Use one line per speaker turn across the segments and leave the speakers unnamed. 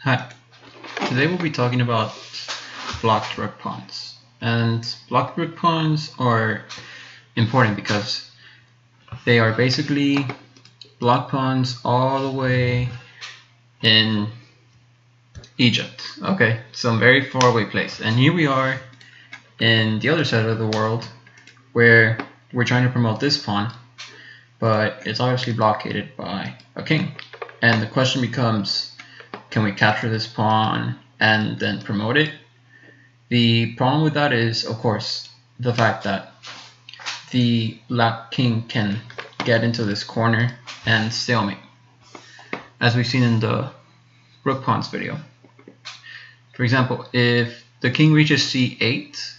Hi, today we'll be talking about blocked rook pawns. And blocked rook pawns are important because they are basically block pawns all the way in Egypt, okay? Some very far away place. And here we are in the other side of the world where we're trying to promote this pawn, but it's obviously blockaded by a king. And the question becomes, can we capture this pawn and then promote it? The problem with that is, of course, the fact that the black king can get into this corner and stalemate, as we've seen in the rook pawns video. For example, if the king reaches c8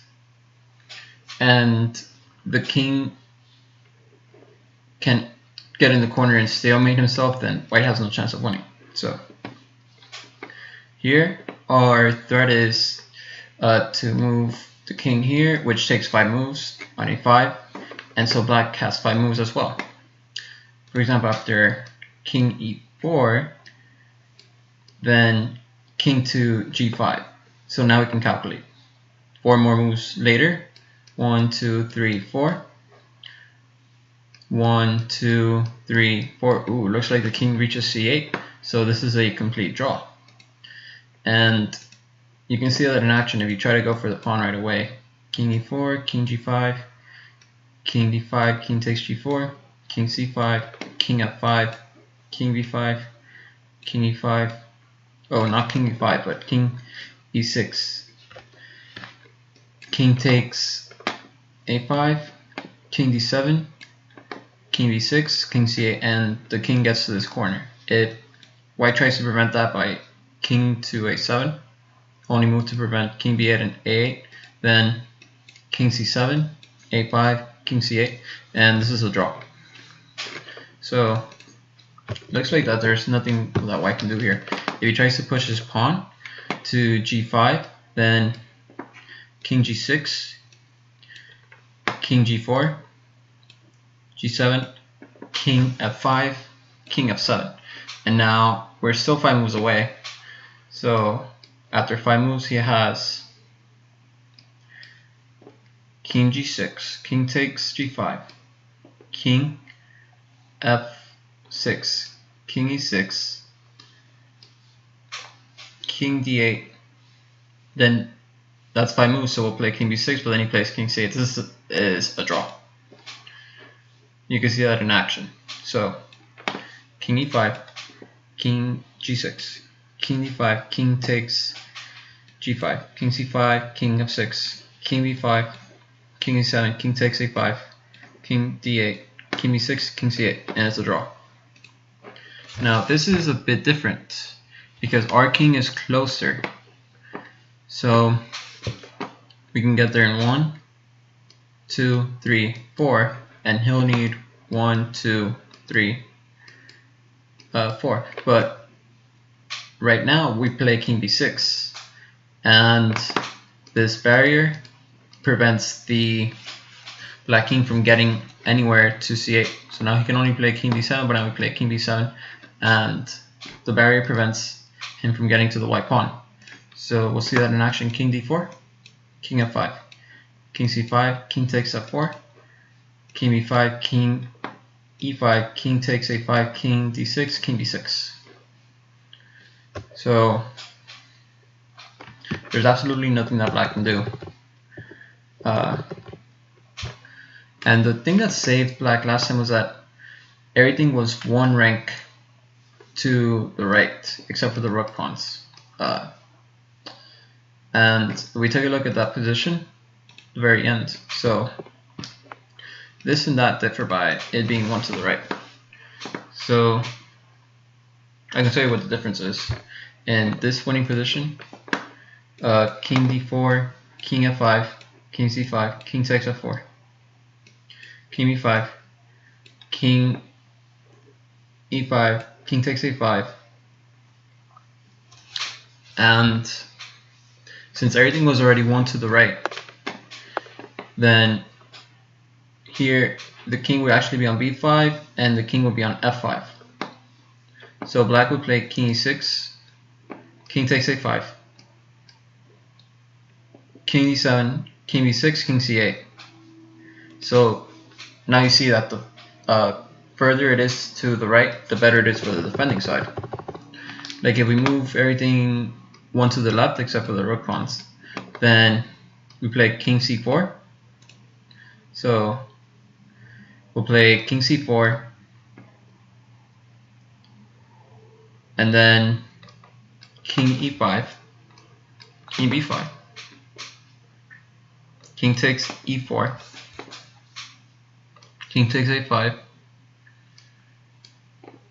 and the king can get in the corner and stalemate himself, then white has no chance of winning. So here our threat is to move the king here, which takes 5 moves on a5, and so black has 5 moves as well. For example, after king e4, then king to g5. So now we can calculate 4 more moves later. 1, 2, 3, 4. 1, 2, 3, 4. Ooh, looks like the king reaches c8, so this is a complete draw. And you can see that in action if you try to go for the pawn right away. King e4, king g5, king d5, king takes g4, king c5, king f5, king b5, king e5. Oh, not king e5, but king e6. King takes a5, king d7, king b6, king c8, and the king gets to this corner. If white tries to prevent that by king to a7, only move to prevent king b8 and a8, then king c7, a5, king c8, and this is a draw. So looks like that there's nothing that white can do here. If he tries to push his pawn to g5, then king g6, king g4, g7, king f5, king f7, and now we're still 5 moves away. So after 5 moves he has king g6, king takes g5, king f6, king e6, king d8, then that's 5 moves, so we'll play king b6, but then he plays king c8. This is a draw. You can see that in action. So king e5, king g6, king d5, king takes g5, king c5, king f6, king b5, king e7, king takes a5, king d8, king b6, king c8, and it's a draw. Now this is a bit different because our king is closer, so we can get there in 1, 2, 3, 4, and he'll need 1, 2, 3, 4. But right now we play king b6, and this barrier prevents the black king from getting anywhere to c8. So now he can only play king d7, but now we play king b7, and the barrier prevents him from getting to the white pawn. So we'll see that in action. King d4, king f5, king c5, king takes f4, king b5, king e5, king takes a5, king d6, king b6. So there's absolutely nothing that black can do. And the thing that saved black last time was that everything was 1 rank to the right, except for the rook pawns. And we take a look at that position, the very end. So this and that differ by it being 1 to the right. So I can tell you what the difference is. In this winning position, king d4, king f5, king c5, king takes f4, king b5, king e5, king takes a5, and since everything was already 1 to the right, then here the king would actually be on b5 and the king would be on f5. So black would play king e6, king takes a5, king d7, king b6, king c8. So now you see that the further it is to the right, the better it is for the defending side. Like if we move everything one to the left except for the rook pawns, then we play king c4. So we'll play king c4, and then king e5, king b5, king takes e4, king takes a5,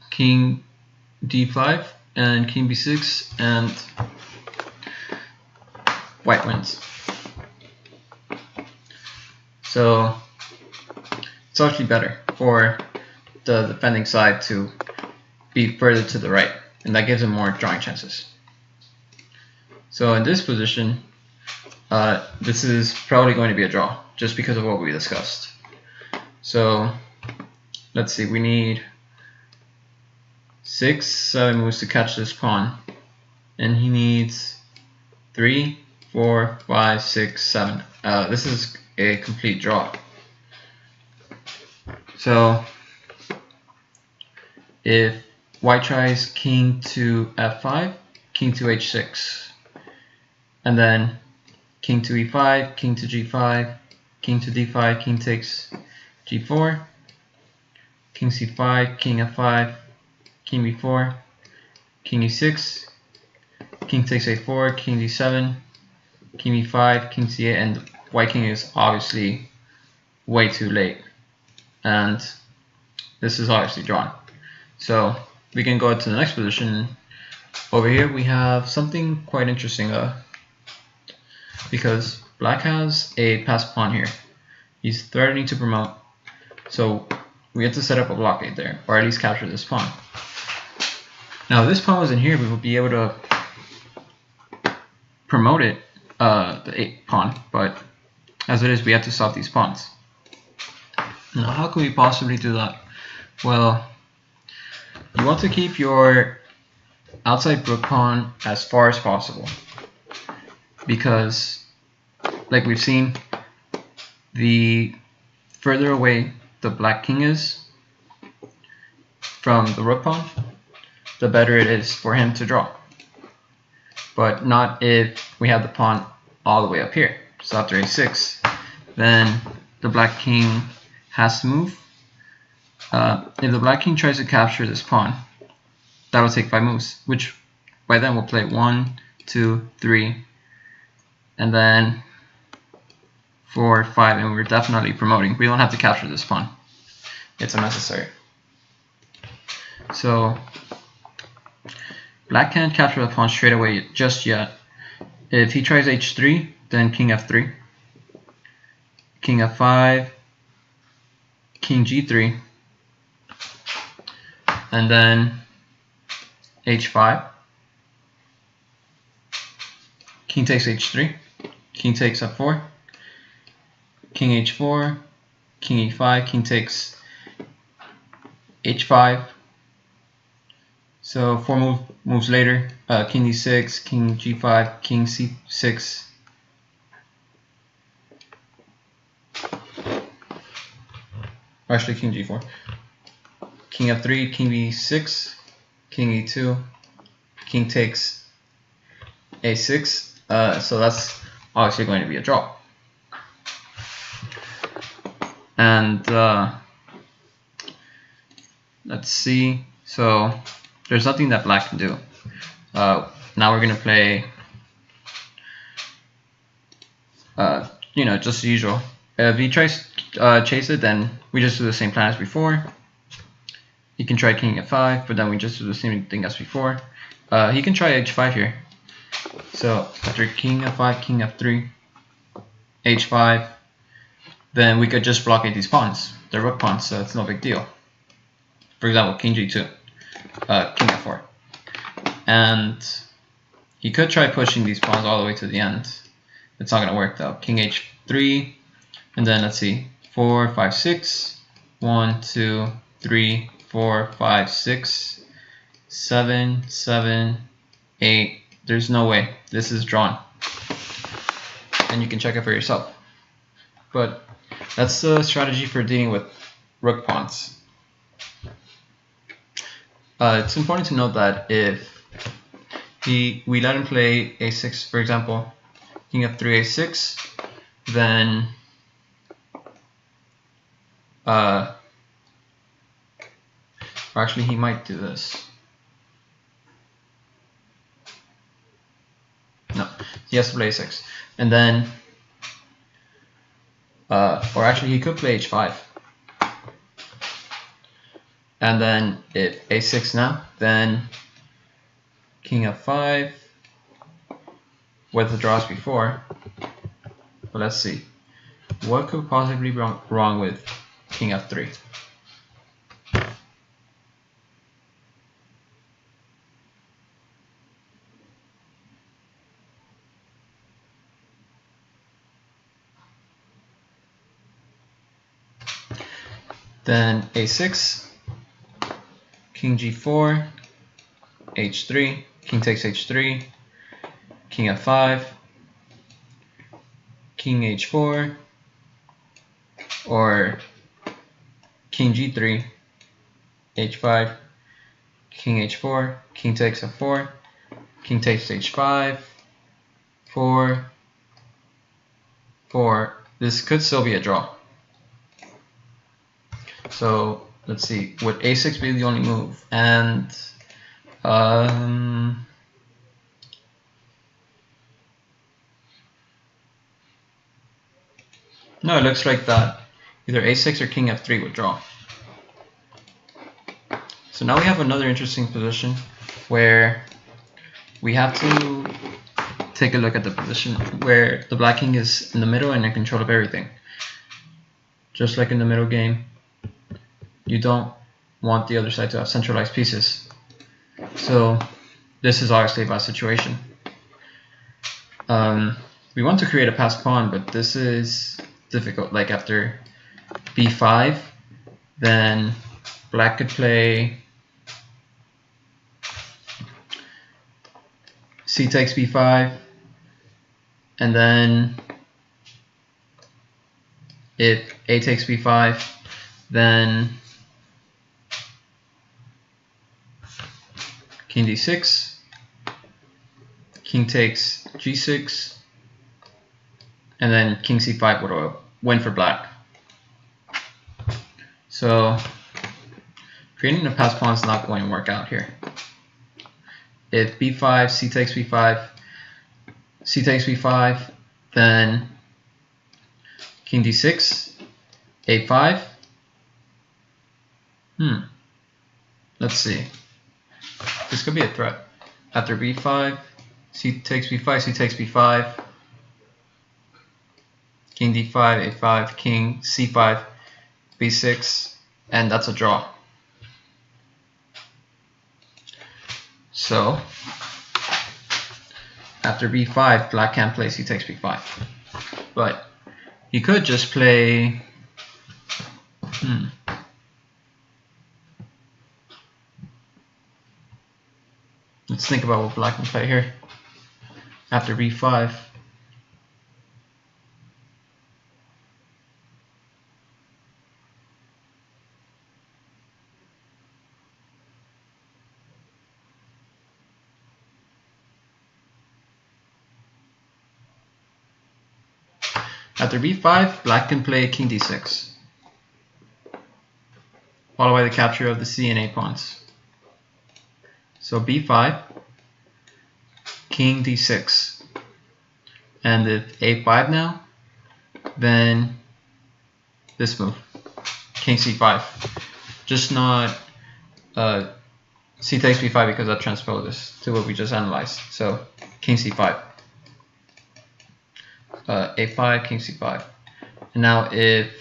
king d5, and king b6, and white wins. So it's actually better for the defending side to be further to the right, and that gives them more drawing chances. So in this position, this is probably going to be a draw, just because of what we discussed. So let's see, we need 6, 7 moves to catch this pawn, and he needs 3, 4, 5, 6, 7. This is a complete draw. So if white tries king to f5, king to h6, and then king to e5, king to g5, king to d5, king takes g4, king c5, king f5, king b4, king e6, king takes a4, king d7, king e5, king c8, and white king is obviously way too late, and this is obviously drawn. So we can go to the next position. Over here we have something quite interesting, because black has a passed pawn here. He's threatening to promote, so we have to set up a blockade there, or at least capture this pawn. Now if this pawn was in here, we would be able to promote it, the 8th pawn, but as it is, we have to stop these pawns. Now how can we possibly do that? Well, you want to keep your outside rook pawn as far as possible, because like we've seen, the further away the black king is from the rook pawn, the better it is for him to draw. But not if we have the pawn all the way up here. So after a6, then the black king has to move. If the black king tries to capture this pawn, that will take 5 moves, which by then we'll play 1, 2, 3, and then 4, 5, and we're definitely promoting. We don't have to capture this pawn. It's unnecessary. So black can't capture the pawn straight away just yet. If he tries h3, then king f3, king f5, king g3, and then h5, king takes h3, king takes f4, king h4, king e5, king takes h5. So 4 moves later, king d6, king g5, king c6, or actually king g4, king f3, king b6, king e2, king takes a6. So that's obviously going to be a draw. And let's see. So there's nothing that black can do. Now we're gonna play, just the usual. If he tries chase it, then we just do the same plan as before. He can try king f5, but then we just do the same thing as before. He can try h5 here. So after king f5, king f3, h5, then we could just blockade these pawns. They're rook pawns, so it's no big deal. For example, king g2, king f4. And he could try pushing these pawns all the way to the end. It's not going to work though. King h3, and then let's see, 4, 5, 6, 1, 2, 3, 4, 5, 6, 7, 7, 8, There's no way. This is drawn. And you can check it for yourself. But that's the strategy for dealing with rook pawns. It's important to note that if we let him play a6, for example, king f3, a6, then or actually he might do this. No, he has to play a6, and then or actually he could play h5, and then if a6 now, then king f5 with the draws before. But let's see, what could possibly be wrong with king f3? Then a6, king g4, h3, king takes h3, king f5, king h4, or king g3, h5, king h4, king takes f4, king takes h5, 4, 4. This could still be a draw. So let's see, would a6 be the only move? And no, it looks like that either a6 or king f3 would draw. So now we have another interesting position where we have to take a look at the position where the black king is in the middle and in control of everything. Just like in the middle game, you don't want the other side to have centralized pieces. So this is obviously a bad situation. We want to create a passed pawn, but this is difficult. Like after b5, then black could play c takes b5, and then if a takes b5, then king d6, king takes g6, and then king c5 would win for black. So creating a passed pawn is not going to work out here. If b5, c takes b5, c takes b5, then king d6, a5. Let's see. This could be a threat. After b5, c takes b5, c takes b5, king d5, a5, king c5, b6, and that's a draw. So after b5, black can't play c takes b5, but he could just play let's think about what black can play here. After b5, black can play king d6, followed by the capture of the c and a pawns. So b5, king d6, and if a5 now, then this move, king c5. Just not c takes b5 because that transposes to what we just analyzed. So king c5, a5, king c5. And now if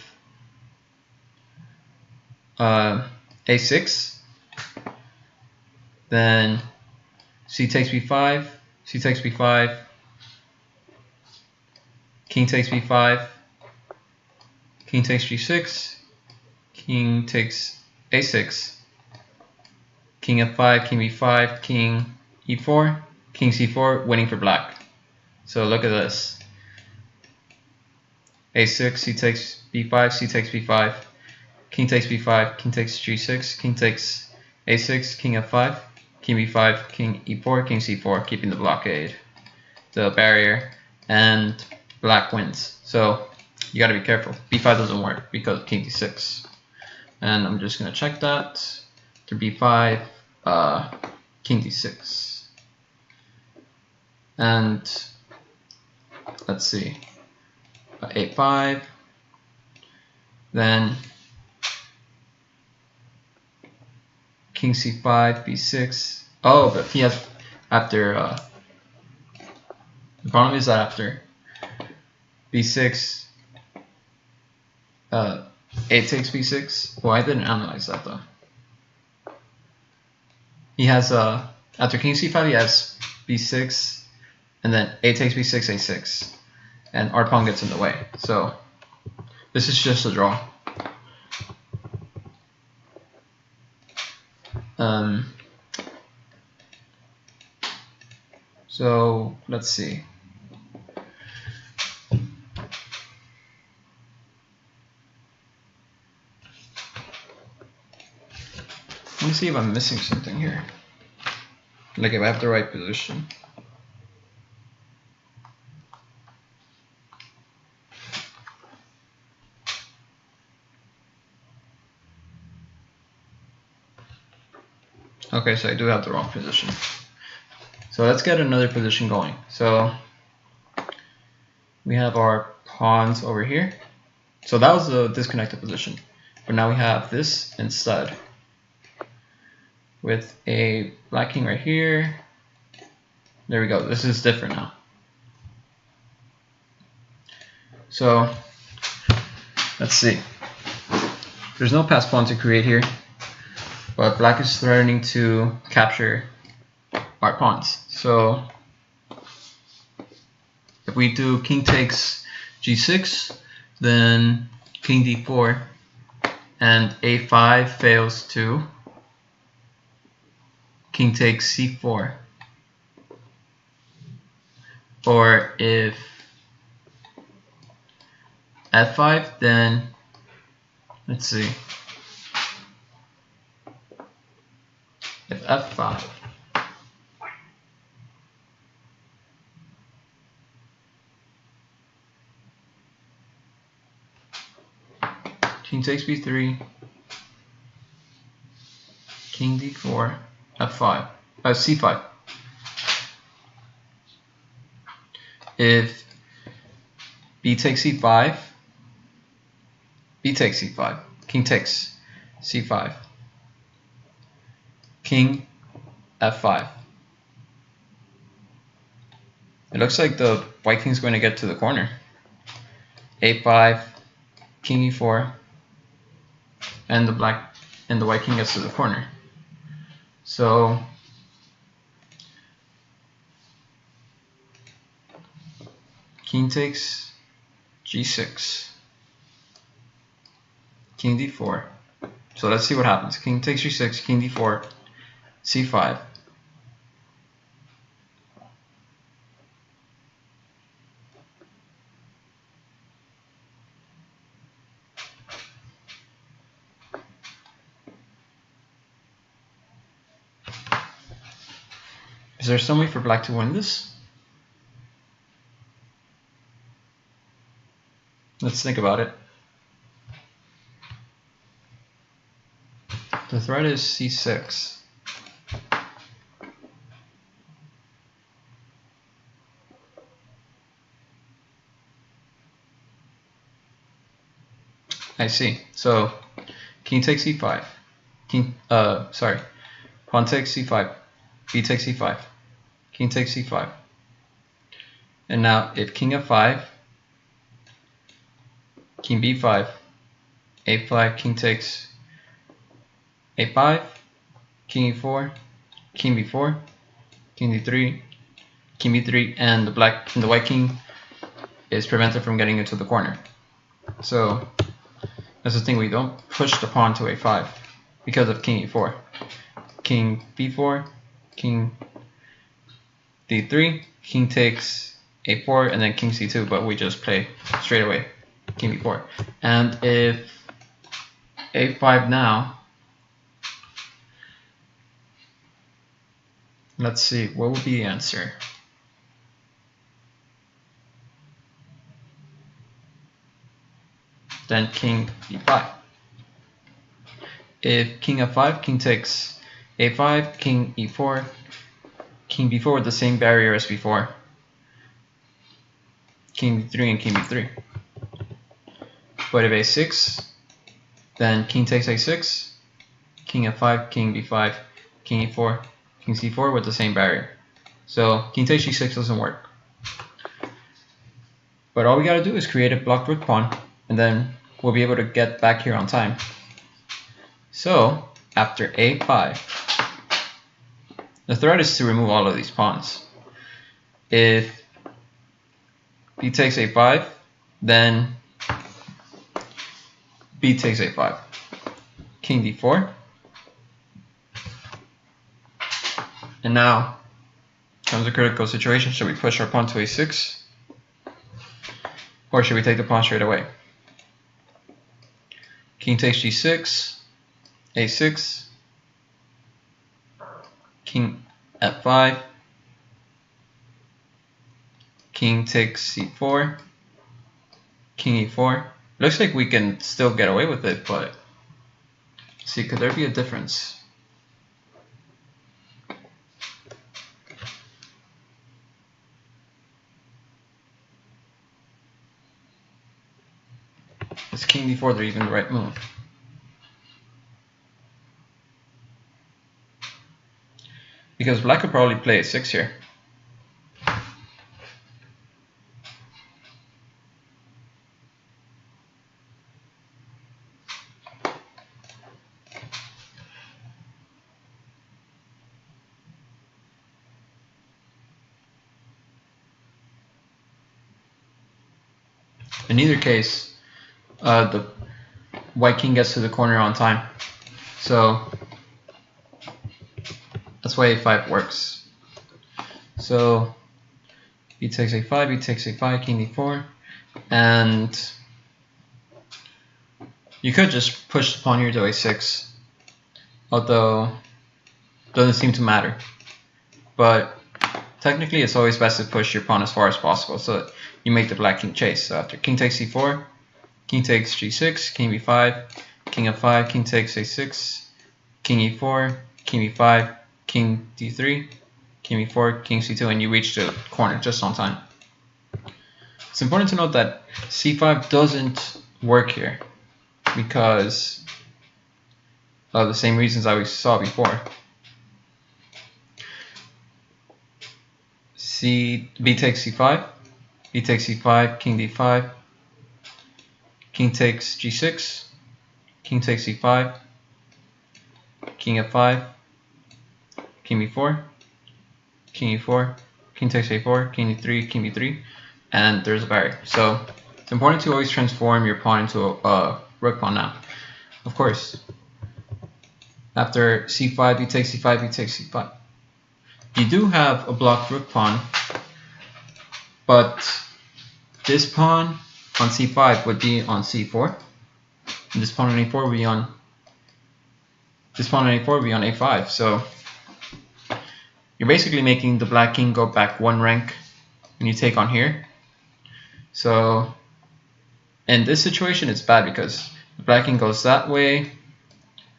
a6, then c takes b5, c takes b5, king takes b5, king takes g6, king takes a6, king f5, king b5, king e4, king c4, winning for black. So look at this. a6, c takes b5, c takes b5, king takes b5, king takes g6, king takes a6, king f5, king b5, king e4, king c4, keeping the blockade, the barrier, and black wins. So you gotta be careful. b5 doesn't work because king d6. And I'm just gonna check that to b5, king d6. And let's see, a5, then king c5, b6. Oh, but he has after the problem is that after b6, a takes b6. Well, I didn't analyze that though. He has after king c5 he has b6, and then a takes b6, a6, and our pawn gets in the way. So this is just a draw. So let's see. Let me see if I'm missing something here. Like if I have the right position. Okay, so I do have the wrong position. So let's get another position going. So we have our pawns over here. So that was the disconnected position. But now we have this instead, with a black king right here. There we go. This is different now. So let's see. There's no passed pawn to create here, but black is threatening to capture our pawns. So if we do king takes g6, then king d4, and a5 fails to king takes c4. Or if f5, then let's see. If f5, king takes b3, king d4, f5, c5. If b takes c5, b takes c5, king takes c5, king f5. It looks like the white king's going to get to the corner. a5, king e4, and the white king gets to the corner. So king takes g6, king d4. So let's see what happens. King takes g6, king d4, c5. Is there some way for black to win this? Let's think about it. The threat is c6. I see. So king takes c5. Pawn takes c5. B takes c5. King takes c5. And now if king f5, king b5, a5, king takes a5, king e4, king b4, king d3, king b3, and the white king is prevented from getting into the corner. So that's the thing, we don't push the pawn to a5 because of king e4. King b4, king d3, king takes a4, and then king c2, but we just play straight away king b4. And if a5 now, let's see, what would be the answer? Then king e5. If king f5, king takes a5, king e4, king b4 with the same barrier as before, king b3 and king b3. But if a6, then king takes a6, king f5, king b5, king e4, king c4 with the same barrier. So king takes g6 doesn't work. But all we gotta do is create a blocked rook pawn, and then we'll be able to get back here on time. So after a5, the threat is to remove all of these pawns. If b takes a5, then b takes a5, king d4, and now comes a critical situation. Should we push our pawn to a6, or should we take the pawn straight away? King takes g6, a6, king f5, king takes c4, king e4. Looks like we can still get away with it, but see, could there be a difference? Is king d4 even the right move? Because black could probably play a6 here. In either case, the white king gets to the corner on time. So that's why a5 works. So b takes a5, b takes a5, king d4, and you could just push the pawn here to a6, although it doesn't seem to matter. But technically it's always best to push your pawn as far as possible so that you make the black king chase. So after king takes c4, king takes g6, king b5, king f5, king takes a6, king e4, king b5, king d3, king b4, king c2, and you reach the corner just on time. It's important to note that c5 doesn't work here because of the same reasons that we saw before. B takes c5, b takes c5, king d5, king takes g6, king takes c5, king f5, king b4, king e4, king takes a4, king d3, king b3, and there's a barrier. So it's important to always transform your pawn into a rook pawn now. Of course, after c5, b takes c5, b takes c5. You do have a blocked rook pawn, but this pawn on c5 would be on c4, and this pawn on a4 would be on a5. So you're basically making the black king go back one rank when you take on here. So in this situation it's bad because the black king goes that way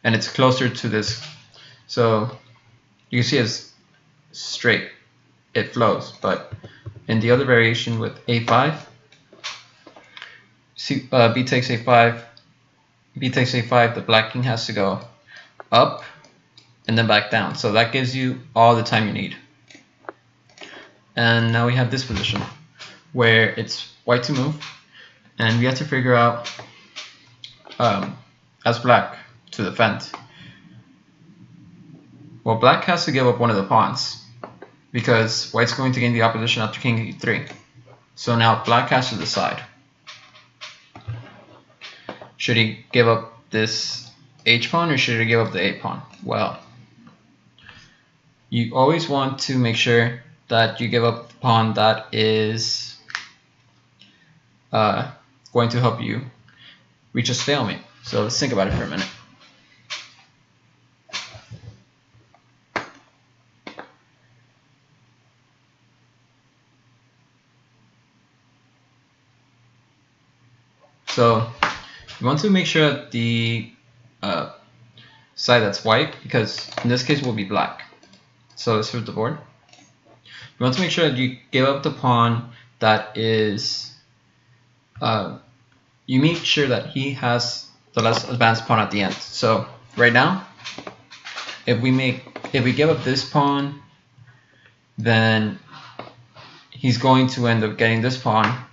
and it's closer to this. So you can see it's straight, it flows. But in the other variation with a5, b takes a5, the black king has to go up and then back down. So that gives you all the time you need. And now we have this position where it's white to move, and we have to figure out as black to defend. Well, black has to give up one of the pawns because white's going to gain the opposition after king e3. So now black has to decide. Should he give up this h pawn or should he give up the a pawn? Well, you always want to make sure that you give up the pawn that is going to help you reach a stalemate. So let's think about it for a minute. So you want to make sure that the side that's white, because in this case will be black. So let's flip the board. You want to make sure that you give up the pawn that is, you make sure that he has the less advanced pawn at the end. So right now, if we give up this pawn, then he's going to end up getting this pawn.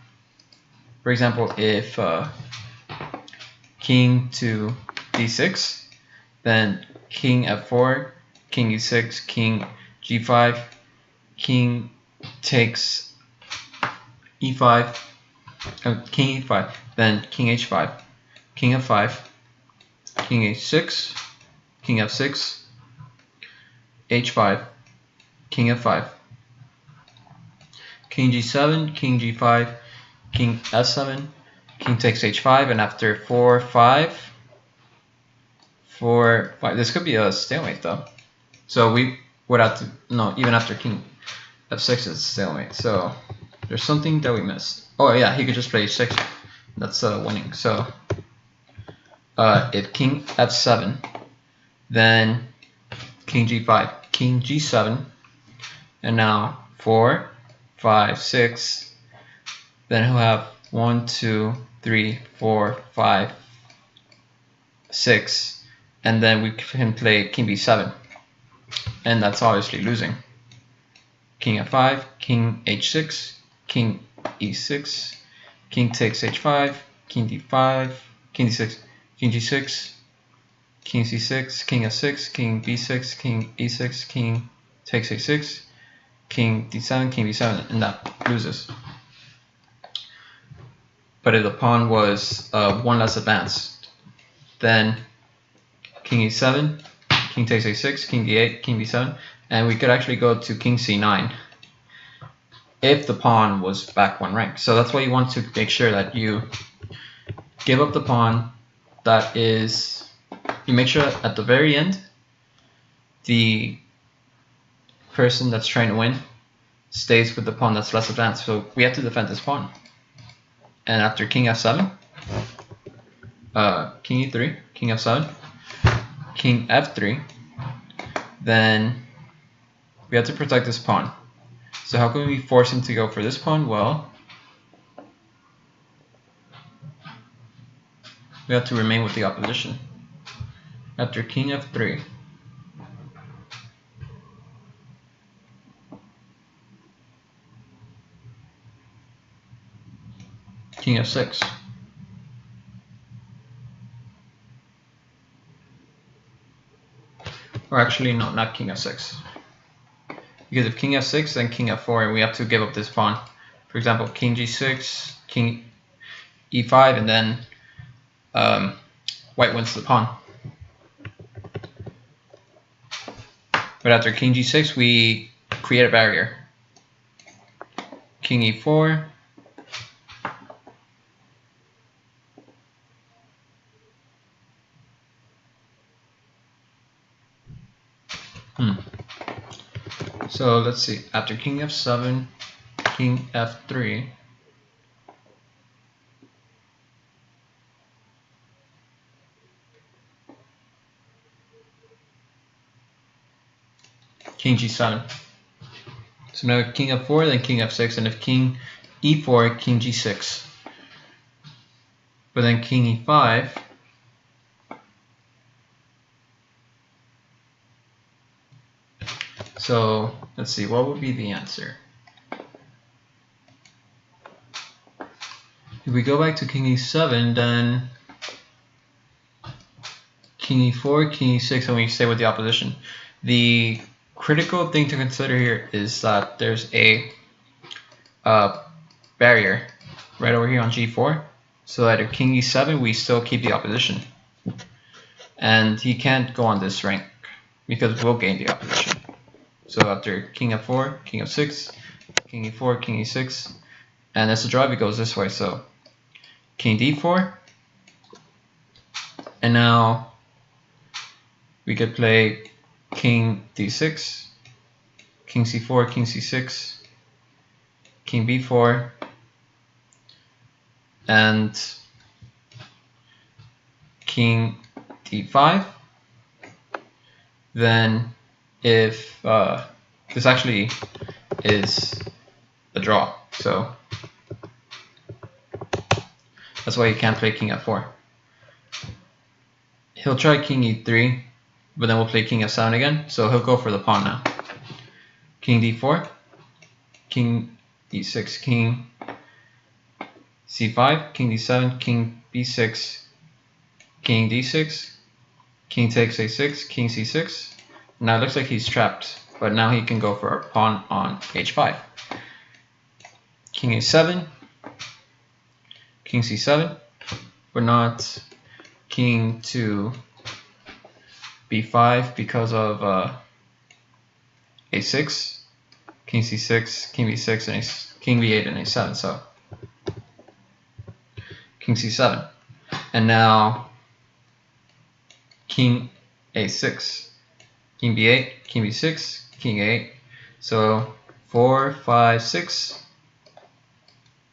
For example, if king to d6, then king f4, king e6, king g5, king takes e5, king e5, then king h5, king f5, king h6, king f6, h5, king f5, king g7, king g5, king f7, king takes h5, and after 4, 5, this could be a stalemate though. So we would have to, no, even after king f6 is stalemate. So there's something that we missed. Oh yeah, he could just play h6. That's winning. So if king f7, then king g5, king g7, and now 4, 5, 6. Then he'll have 1, 2, 3, 4, 5, 6, and then we can play king b7, and that's obviously losing. King f5, king h6, king e6, king takes h5, king d5, king d6, king g6, king c6, king f6, king b6, king e6, king takes h6, king d7, king b7, and that loses. But if the pawn was one less advanced, then king e7, king takes a6, king d8, king b7, and we could actually go to king c9 if the pawn was back one rank. So that's why you want to make sure that you give up the pawn that is, you make sure at the very end the person that's trying to win stays with the pawn that's less advanced. So we have to defend this pawn. And after king f7, king e3, king f7, king f3, then we have to protect this pawn. So how can we force him to go for this pawn? Well, we have to remain with the opposition. After king f3, king f6, or actually no, not king f6, because if king f6, then king f4, and we have to give up this pawn. For example, king g6, king e5, and then white wins the pawn. But after king g6, we create a barrier. King e4, So let's see, after king f7, king f3, king g7. So now king f4, then king f6, and if king e4, king g6. But then king e5, so let's see, what would be the answer? If we go back to king e7, then king e4, king e6, and we stay with the opposition. The critical thing to consider here is that there's a barrier right over here on g4, so that if king e7, we still keep the opposition. And he can't go on this rank, because we'll gain the opposition. So after king f4, king f6, king e4, king e6, and as the draw it goes this way. So king d4, and now we could play king d6, king c4, king c6, king b4, and king d5. Then if this actually is a draw, so that's why you can't play king f4. He'll try king e3, but then we'll play king f7 again, so he'll go for the pawn now. King d4, king d6, king c5, king d7, king b6, king d6, king takes a6, king c6. Now it looks like he's trapped, but now he can go for a pawn on h5. King a7, king c7, but not king to b5 because of a6, king c6, king b6, and king b8 and a7. So king c7, and now king a6, king b8, king b6, king a8. So 4, 5, 6,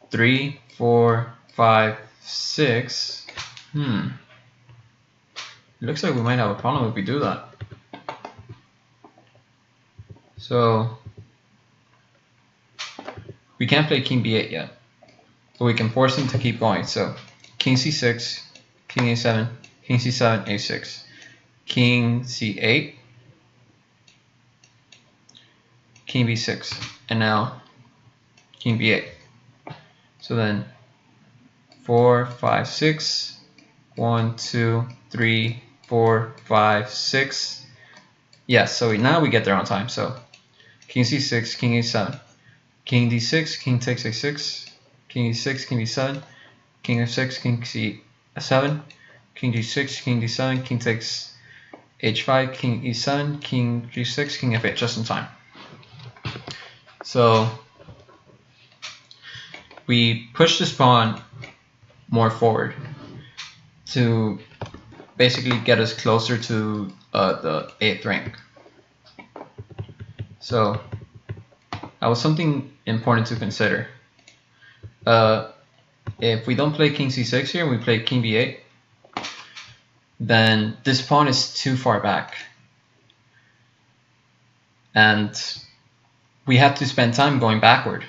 3, 4, 5, 6. It looks like we might have a problem if we do that. So we can't play king b8 yet, but we can force him to keep going. So king c6, king a7, king c7, a6, king c8, king b6, and now king b8. So then 4, 5, 6, 1, 2, 3, 4, 5, 6. Yes, so now we get there on time. So king c6, king a7, king d6, king takes a6, king e6, king b7, king f6, king c7, king g6, king d7, king takes h5, king e7, king g6, king f8, just in time. So we push this pawn more forward to basically get us closer to the 8th rank. So that was something important to consider. If we don't play king c6 here, we play king b8, then this pawn is too far back. And we have to spend time going backward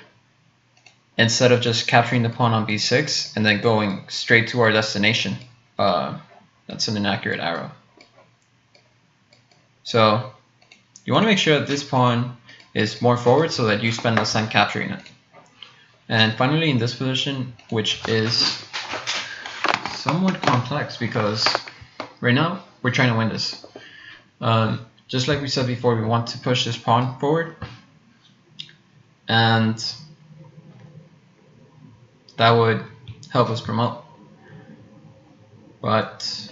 instead of just capturing the pawn on b6 and then going straight to our destination. That's an inaccurate arrow. So you want to make sure that this pawn is more forward so that you spend less time capturing it. And finally, in this position, which is somewhat complex because right now we're trying to win this. Just like we said before, we want to push this pawn forward, and that would help us promote. But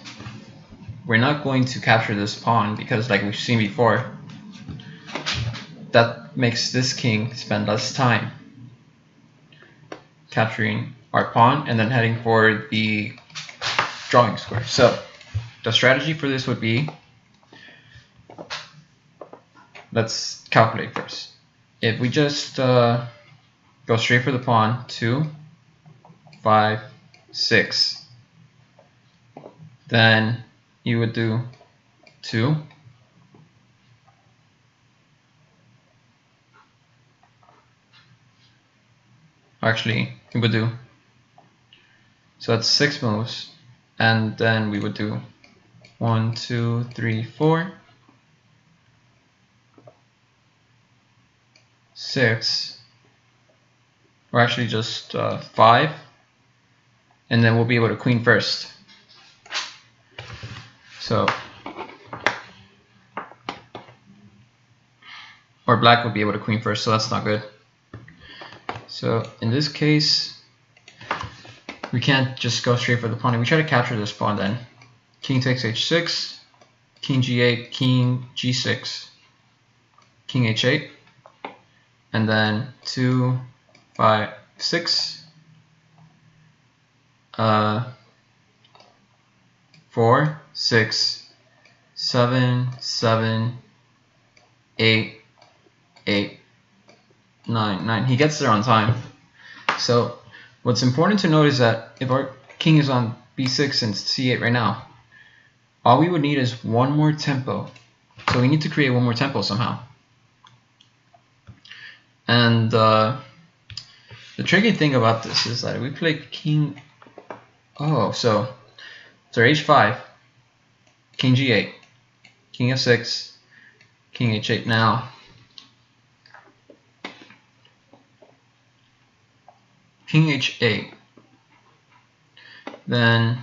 we're not going to capture this pawn because, like we've seen before, that makes this king spend less time capturing our pawn and then heading for the drawing square. So the strategy for this would be, let's calculate first. If we just go straight for the pawn, 2, 5, 6, then you would do 2, actually we would do, so that's 6 moves, and then we would do 1, 2, 3, 4, 6, or actually just 5, and then we'll be able to queen first. So, or black will be able to queen first, so that's not good. So in this case, we can't just go straight for the pawn. If we try to capture this pawn, then king takes h6, king g8, king g6, king h8, and then 2, 5, 6, 4, 6, 7, 7, 8, 8, 9, 9. He gets there on time. So what's important to note is that if our king is on b6 and c8 right now, all we would need is one more tempo. So we need to create one more tempo somehow. And the tricky thing about this is that if we play king, so h5, king g8, king f6, king h8 now. King h8, then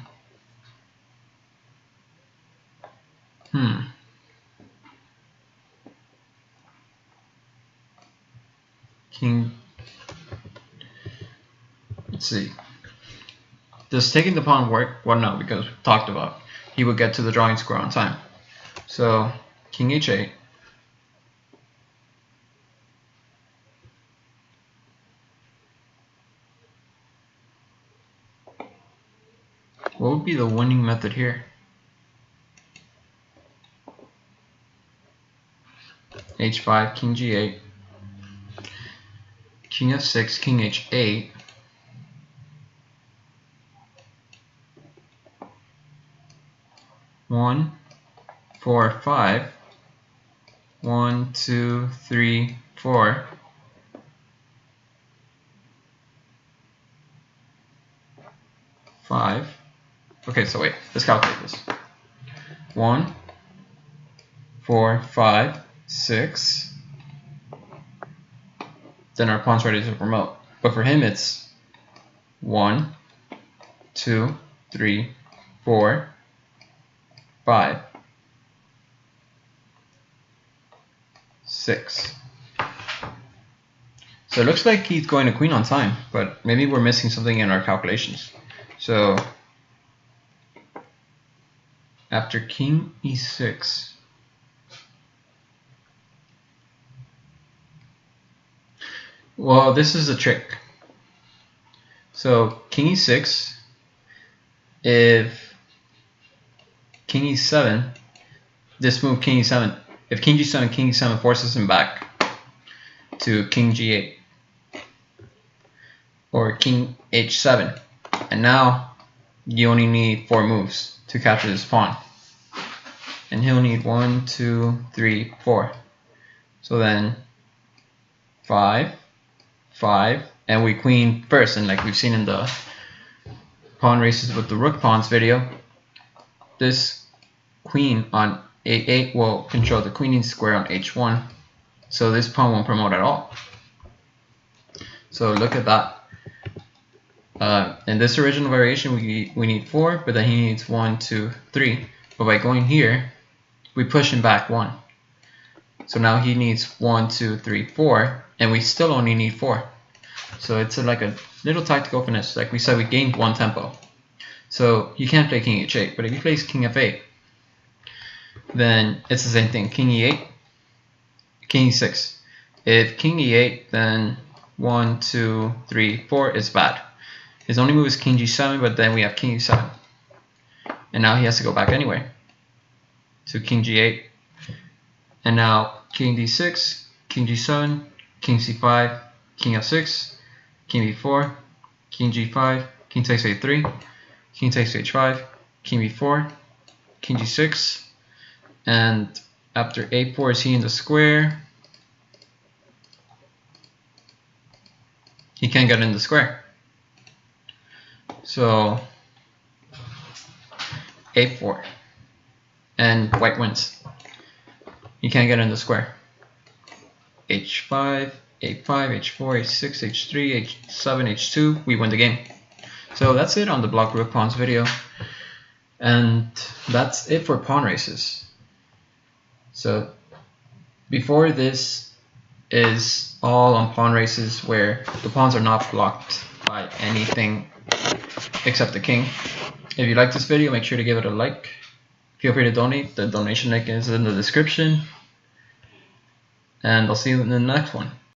king, let's see, does taking the pawn work? Well, no, because we talked about he would get to the drawing square on time. So king h8, what would be the winning method here? h5, king g8, king f6, king h8, one, 4, 5, 1, 2, 3, 4, 5. Okay, so wait, let's calculate this. 1, 4, 5, 6. Then our pawn's ready to promote. But for him, it's 1, 2, 3, 4, 5, 6. So it looks like he's going to queen on time, but maybe we're missing something in our calculations. So after king e6, well, this is a trick. So king e6, if king e7, this move king e7, if king g7, king e7 forces him back to king g8 or king h7, and now you only need 4 moves to capture this pawn, and he'll need 1, 2, 3, 4. So then 5, 5, and we queen first, and like we've seen in the pawn races with the rook pawns video, this queen on a8 will control the queening square on h1, so this pawn won't promote at all. So look at that. In this original variation we need 4, but then he needs 1, 2, 3. But by going here, we push him back 1. So now he needs 1, 2, 3, 4, and we still only need 4. So it's like a little tactical finesse. Like we said, we gained 1 tempo. So you can't play king h8, but if he plays king f8, then it's the same thing. King e8, king e6. If king e8, then 1, 2, 3, 4 is bad. His only move is king g7, but then we have king e7. And now he has to go back anyway to king g8. And now king d6, king g7, king c5, king f6, king b4, king g5, king takes a3, king takes h5, king b4, king g6, and after a4 is he in the square? He can't get in the square. So a4, and white wins. You can't get in the square. h5, a5, h4, h6, h3, h7, h2, we win the game. So that's it on the block rook pawns video, and that's it for pawn races. So before this is all on pawn races where the pawns are not blocked by anything except the king. If you like this video, make sure to give it a like. Feel free to donate. The donation link is in the description. and I'll see you in the next one.